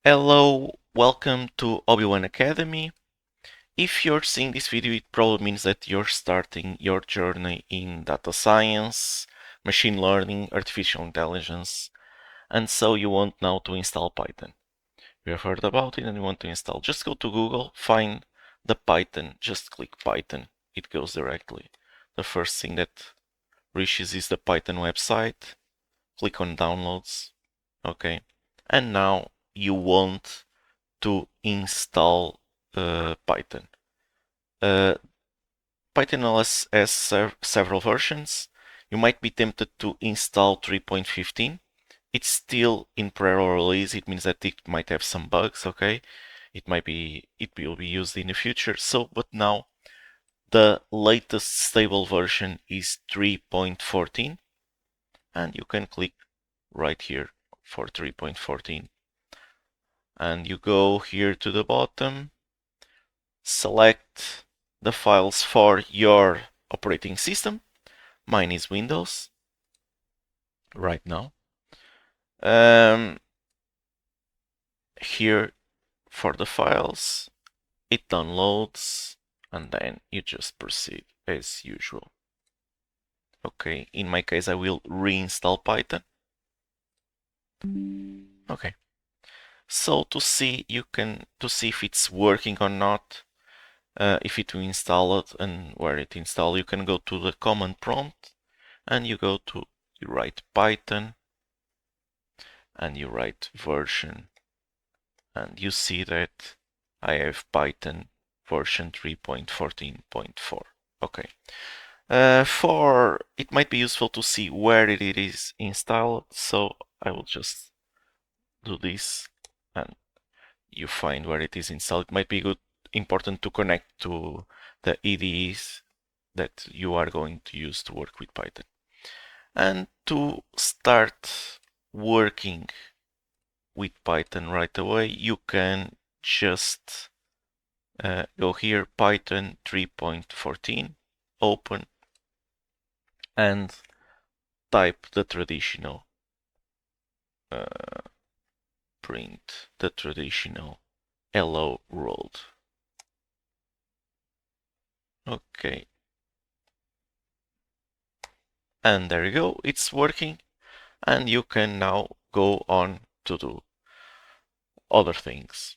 Hello, welcome to Obi-Wan Academy. If you're seeing this video, it probably means that you're starting your journey in data science, machine learning, artificial intelligence, and so you want now to install Python. You have heard about it and you want to install. Just go to Google, find the Python, just click Python. It goes directly. The first thing that reaches is the Python website. Click on downloads, okay, and now you want to install Python. Python has several versions. You might be tempted to install 3.15. It's still in pre-release. It means that it might have some bugs. Okay, it will be used in the future. So, but now the latest stable version is 3.14, and you can click right here for 3.14. And you go here to the bottom, select the files for your operating system. Mine is Windows right now. Here for the files, it downloads and then you just proceed as usual. Okay, in my case I will reinstall Python. Okay, so to see if it's working or not, if it will install it and where it install, you can go to the command prompt and you write Python and you write version, and you see that I have Python version 3.14.4. Okay. For it might be useful to see where it is installed, so I will just do this and you find where it is installed. It might be important to connect to the IDEs that you are going to use to work with Python. And to start working with Python right away, you can just go here, Python 3.14, open, and type the traditional print the traditional hello world. Okay. And there you go, it's working. And you can now go on to do other things.